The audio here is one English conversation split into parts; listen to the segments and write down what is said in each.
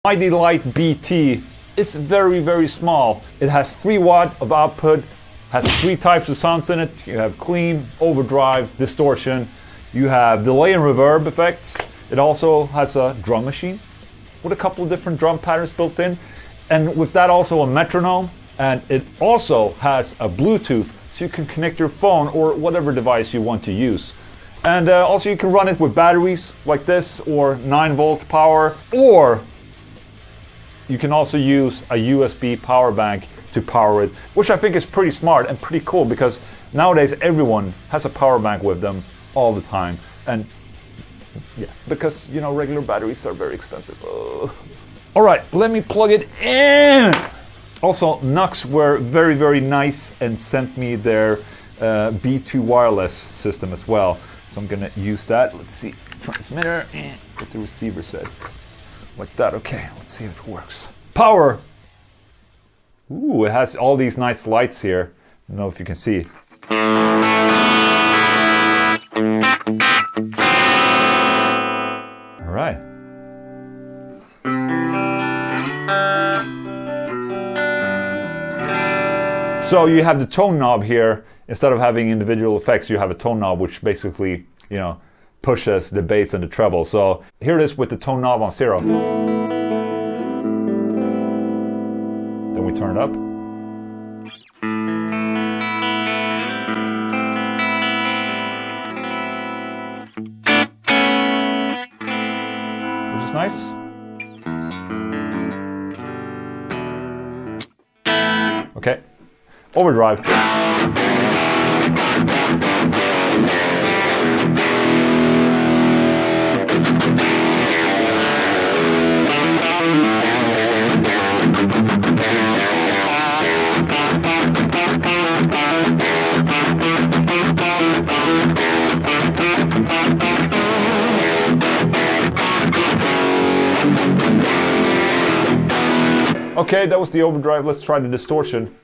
Mighty Lite BT is very small. It has 3 watt of output, has 3 types of sounds in it. You have clean, overdrive, distortion. You have delay and reverb effects. It also has a drum machine with a couple of different drum patterns built in. And with that also a metronome. And it also has a Bluetooth, so you can connect your phone or whatever device you want to use. And also you can run it with batteries like this, or 9-volt power, or you can also use a USB power bank to power it, which I think is pretty smart and pretty cool, because nowadays everyone has a power bank with them all the time. And yeah, because, you know, regular batteries are very expensive. All right, let me plug it in. Also, NUX were very nice and sent me their B2 wireless system as well. So I'm gonna use that. Let's see, transmitter, and what the receiver said. Like that, okay, let's see if it works. Power! Ooh, it has all these nice lights here. I don't know if you can see. All right. So you have the tone knob here. Instead of having individual effects, you have a tone knob which basically, you know, pushes the bass and the treble. So here it is with the tone knob on 0. Then we turn it up. Which is nice. Okay. Overdrive. Okay, that was the overdrive. Let's try the distortion.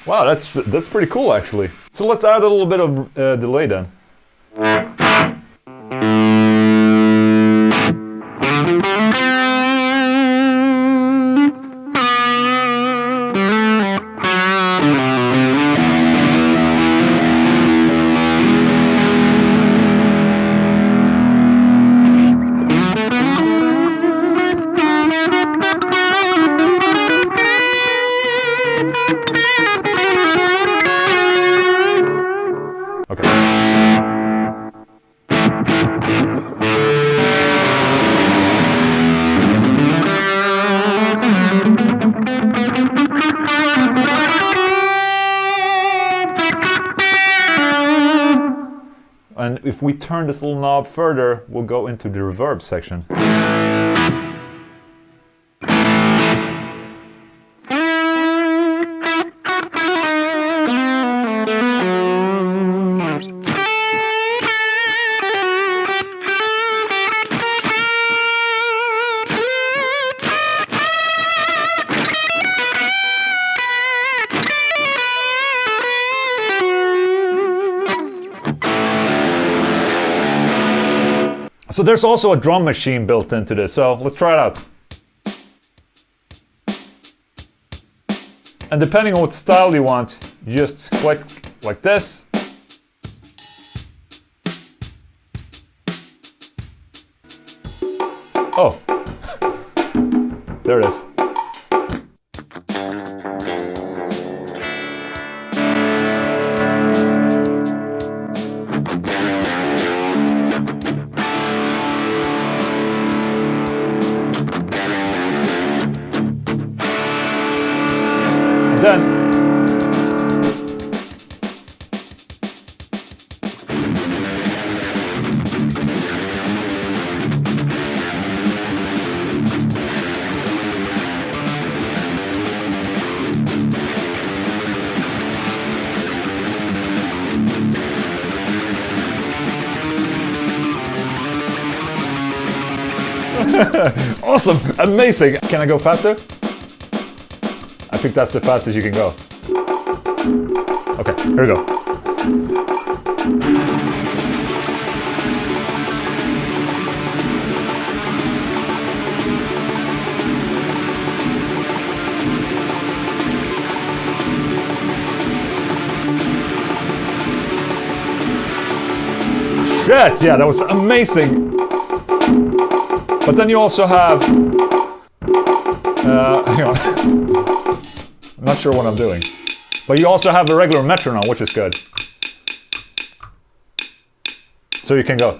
Wow, that's pretty cool actually. So let's add a little bit of delay then. And if we turn this little knob further, we'll go into the reverb section. So there's also a drum machine built into this, so let's try it out. And depending on what style you want, you just click like this. Oh, there it is. And then awesome, amazing. Can I go faster? I think that's the fastest you can go. Okay, here we go. Shit, yeah, that was amazing. But then you also have, hang on, I'm not sure what I'm doing. But you also have a regular metronome, which is good. So you can go.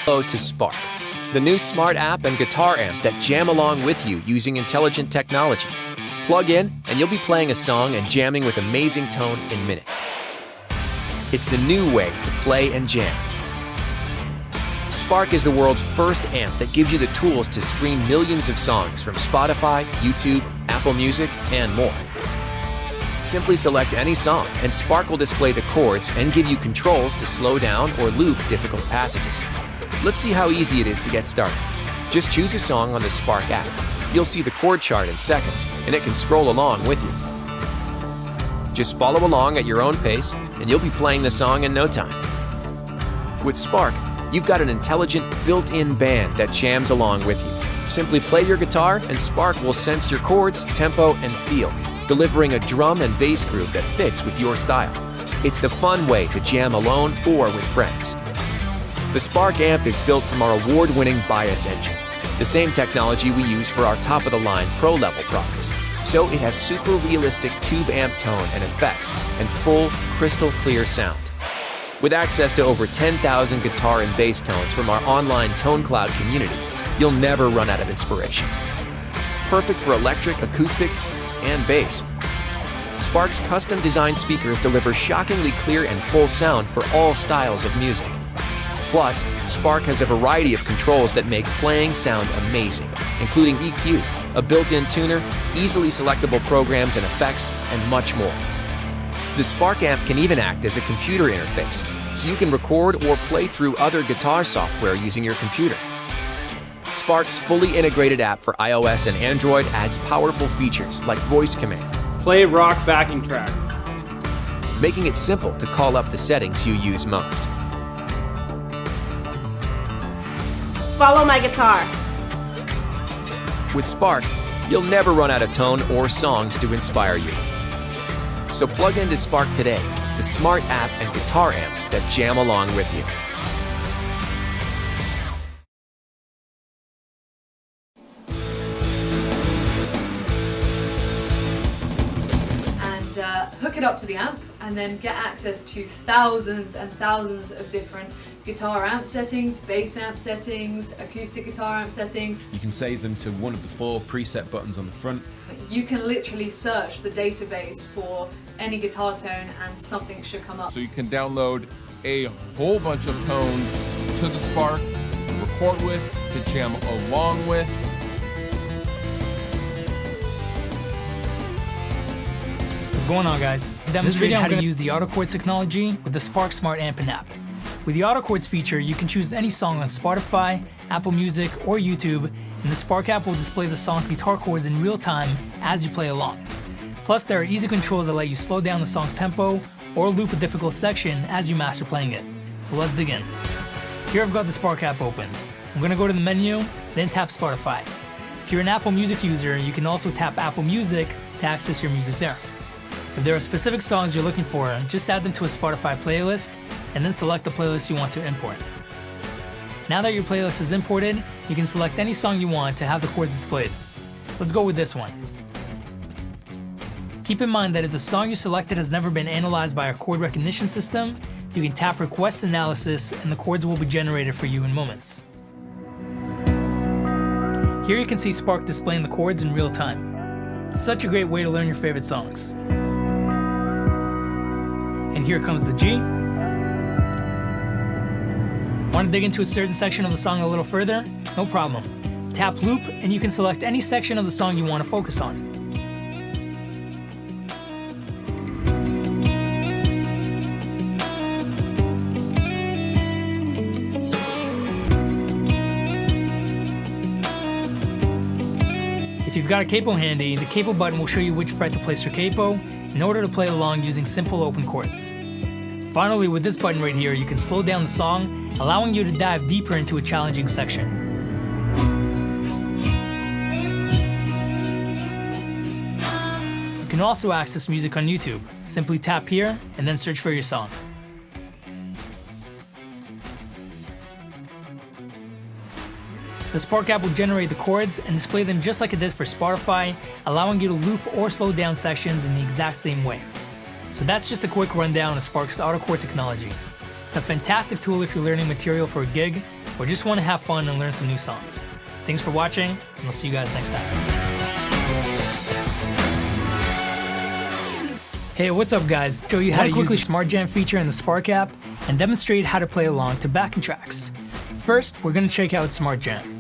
Hello to Spark, the new smart app and guitar amp that jam along with you using intelligent technology. Plug in and you'll be playing a song and jamming with amazing tone in minutes. It's the new way to play and jam. Spark is the world's first amp that gives you the tools to stream millions of songs from Spotify, YouTube, Apple Music, and more. Simply select any song and Spark will display the chords and give you controls to slow down or loop difficult passages. Let's see how easy it is to get started. Just choose a song on the Spark app. You'll see the chord chart in seconds, and it can scroll along with you. Just follow along at your own pace, and you'll be playing the song in no time. With Spark, you've got an intelligent, built-in band that jams along with you. Simply play your guitar, and Spark will sense your chords, tempo, and feel, delivering a drum and bass groove that fits with your style. It's the fun way to jam alone or with friends. The Spark amp is built from our award-winning bias engine, the same technology we use for our top-of-the-line pro-level products. So it has super realistic tube amp tone and effects and full, crystal-clear sound. With access to over 10,000 guitar and bass tones from our online Tone Cloud community, you'll never run out of inspiration. Perfect for electric, acoustic, and bass. Spark's custom-designed speakers deliver shockingly clear and full sound for all styles of music. Plus, Spark has a variety of controls that make playing sound amazing, including EQ, a built-in tuner, easily selectable programs and effects, and much more. The Spark amp can even act as a computer interface, so you can record or play through other guitar software using your computer. Spark's fully integrated app for iOS and Android adds powerful features like voice command, play rock backing track, making it simple to call up the settings you use most. Follow my guitar. With Spark, you'll never run out of tone or songs to inspire you. So plug into Spark today, the smart app and guitar amp that jam along with you. Hook it up to the amp and then get access to thousands and thousands of different guitar amp settings, bass amp settings, acoustic guitar amp settings. You can save them to one of the 4 preset buttons on the front. You can literally search the database for any guitar tone and something should come up. So you can download a whole bunch of tones to the Spark, to record with, to jam along with. What's going on, guys? I'm demonstrating how to use the Auto-Chord technology with the Spark Smart Amp and app. With the Auto-Chords feature, you can choose any song on Spotify, Apple Music, or YouTube, and the Spark app will display the song's guitar chords in real time as you play along. Plus, there are easy controls that let you slow down the song's tempo or loop a difficult section as you master playing it. So let's dig in. Here I've got the Spark app open. I'm going to go to the menu, then tap Spotify. If you're an Apple Music user, you can also tap Apple Music to access your music there. If there are specific songs you're looking for, just add them to a Spotify playlist and then select the playlist you want to import. Now that your playlist is imported, you can select any song you want to have the chords displayed. Let's go with this one. Keep in mind that if a song you selected has never been analyzed by our chord recognition system, you can tap Request Analysis and the chords will be generated for you in moments. Here you can see Spark displaying the chords in real time. It's such a great way to learn your favorite songs. And here comes the G. Want to dig into a certain section of the song a little further? No problem. Tap Loop and you can select any section of the song you want to focus on. If you've got a capo handy, the capo button will show you which fret to place your capo in order to play along using simple open chords. Finally, with this button right here, you can slow down the song, allowing you to dive deeper into a challenging section. You can also access music on YouTube. Simply tap here and then search for your song. The Spark app will generate the chords and display them just like it did for Spotify, allowing you to loop or slow down sections in the exact same way. So that's just a quick rundown of Spark's Auto-Chord technology. It's a fantastic tool if you're learning material for a gig or just want to have fun and learn some new songs. Thanks for watching, and we'll see you guys next time. Hey, what's up guys? Show you how to use the Smart Jam feature in the Spark app and demonstrate how to play along to backing tracks. First, we're going to check out Smart Jam.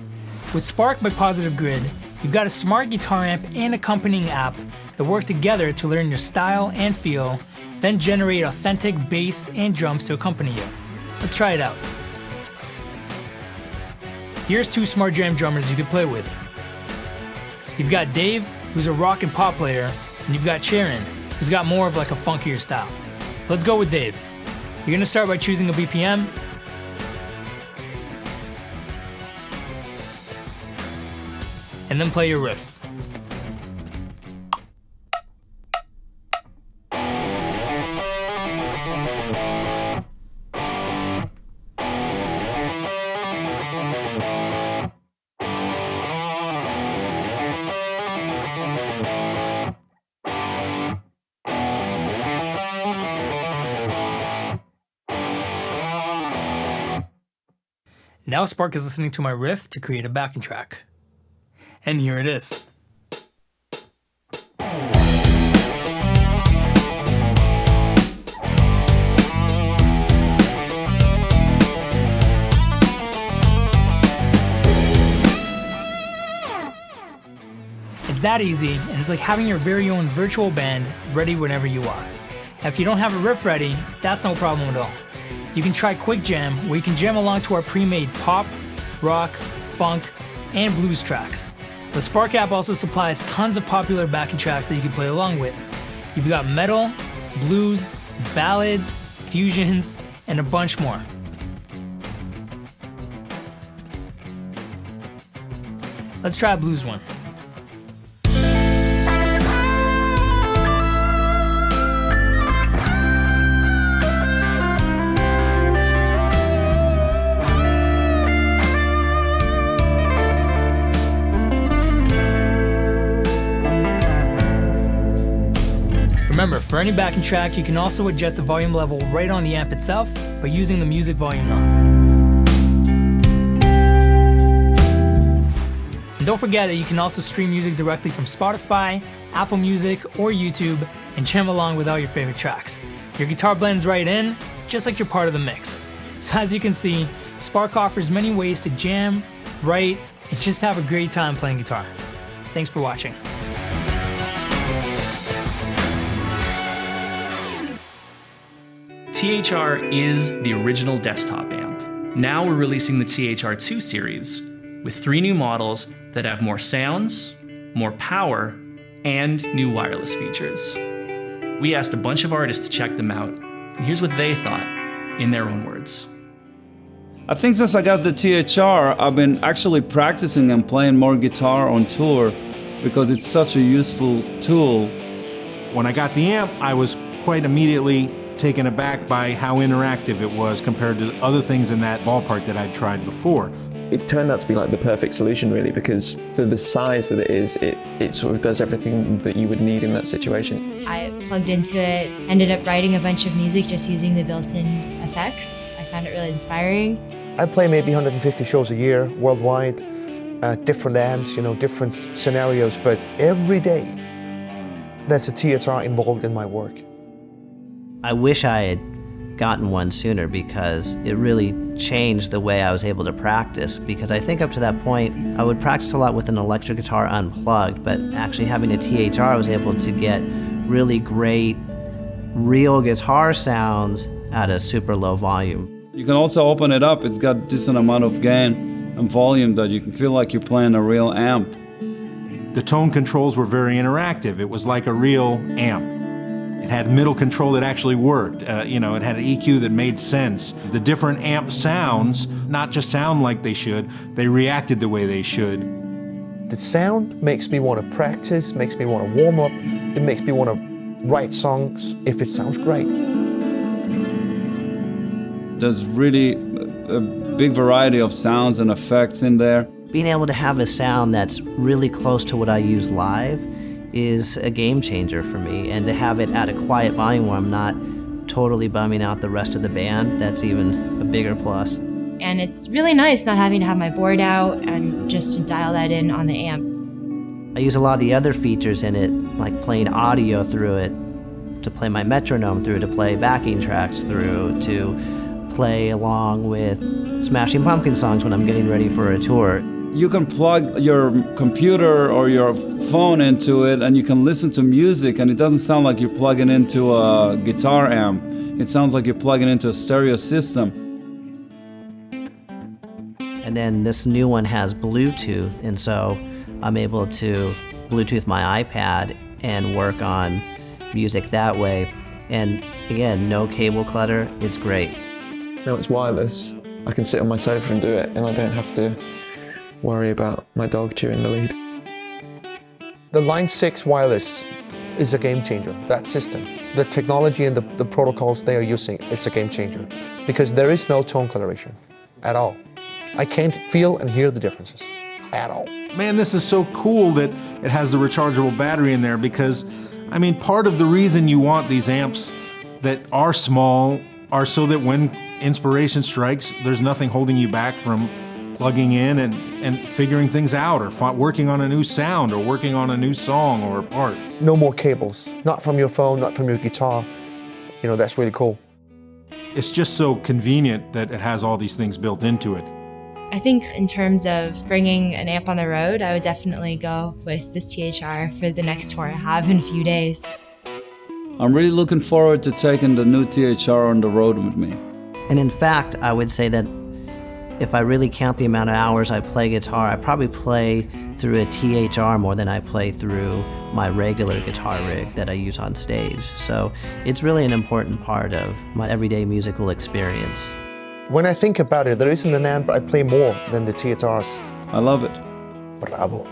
With Spark by Positive Grid, you've got a smart guitar amp and accompanying app that work together to learn your style and feel, then generate authentic bass and drums to accompany you. Let's try it out. Here's two Smart Jam drummers you could play with. You've got Dave, who's a rock and pop player, and you've got Sharon, who's got more of like a funkier style. Let's go with Dave. You're going to start by choosing a BPM, and then play your riff. Now Spark is listening to my riff to create a backing track. And here it is. It's that easy, and it's like having your very own virtual band ready whenever you are. Now, if you don't have a riff ready, that's no problem at all. You can try Quick Jam, where you can jam along to our pre-made pop, rock, funk, and blues tracks. The Spark app also supplies tons of popular backing tracks that you can play along with. You've got metal, blues, ballads, fusions, and a bunch more. Let's try a blues one. Remember, for any backing track, you can also adjust the volume level right on the amp itself by using the music volume knob. And don't forget that you can also stream music directly from Spotify, Apple Music, or YouTube and jam along with all your favorite tracks. Your guitar blends right in, just like you're part of the mix. So as you can see, Spark offers many ways to jam, write, and just have a great time playing guitar. Thanks for watching. THR is the original desktop amp. Now we're releasing the THR 2 series with 3 new models that have more sounds, more power, and new wireless features. We asked a bunch of artists to check them out, and here's what they thought in their own words. I think since I got the THR, I've been actually practicing and playing more guitar on tour because it's such a useful tool. When I got the amp, I was quite immediately taken aback by how interactive it was compared to other things in that ballpark that I'd tried before. It turned out to be like the perfect solution really, because for the size that it is, it sort of does everything that you would need in that situation. I plugged into it, ended up writing a bunch of music just using the built-in effects. I found it really inspiring. I play maybe 150 shows a year worldwide, different amps, different scenarios, but every day there's a THR involved in my work. I wish I had gotten one sooner because it really changed the way I was able to practice, because I think up to that point I would practice a lot with an electric guitar unplugged, but actually having a THR I was able to get really great real guitar sounds at a super low volume. You can also open it up. It's got a decent amount of gain and volume that you can feel like you're playing a real amp. The tone controls were very interactive. It was like a real amp. It had middle control that actually worked. It had an EQ that made sense. The different amp sounds not just sound like they should, they reacted the way they should. The sound makes me want to practice, makes me want to warm up, it makes me want to write songs if it sounds great. There's really a big variety of sounds and effects in there. Being able to have a sound that's really close to what I use live is a game changer for me, and to have it at a quiet volume where I'm not totally bumming out the rest of the band, that's even a bigger plus. And it's really nice not having to have my board out and just to dial that in on the amp. I use a lot of the other features in it, like playing audio through it, to play my metronome through, to play backing tracks through, to play along with Smashing Pumpkins songs when I'm getting ready for a tour. You can plug your computer or your phone into it and you can listen to music, and it doesn't sound like you're plugging into a guitar amp. It sounds like you're plugging into a stereo system. And then this new one has Bluetooth, and so I'm able to Bluetooth my iPad and work on music that way. And again, no cable clutter, it's great. Now it's wireless. I can sit on my sofa and do it, and I don't have to worry about my dog chewing the lead. The Line 6 wireless is a game changer, that system. The technology and the protocols they are using, it's a game changer. Because there is no tone coloration at all. I can't feel and hear the differences at all. Man, this is so cool that it has the rechargeable battery in there, because, part of the reason you want these amps that are small are so that when inspiration strikes, there's nothing holding you back from plugging in and figuring things out, or working on a new sound, or working on a new song or a part. No more cables, not from your phone, not from your guitar. That's really cool. It's just so convenient that it has all these things built into it. I think in terms of bringing an amp on the road, I would definitely go with this THR for the next tour I have in a few days. I'm really looking forward to taking the new THR on the road with me. And in fact, I would say that if I really count the amount of hours I play guitar, I probably play through a THR more than I play through my regular guitar rig that I use on stage. So it's really an important part of my everyday musical experience. When I think about it, there isn't an amp I play more than the THRs. I love it. Bravo.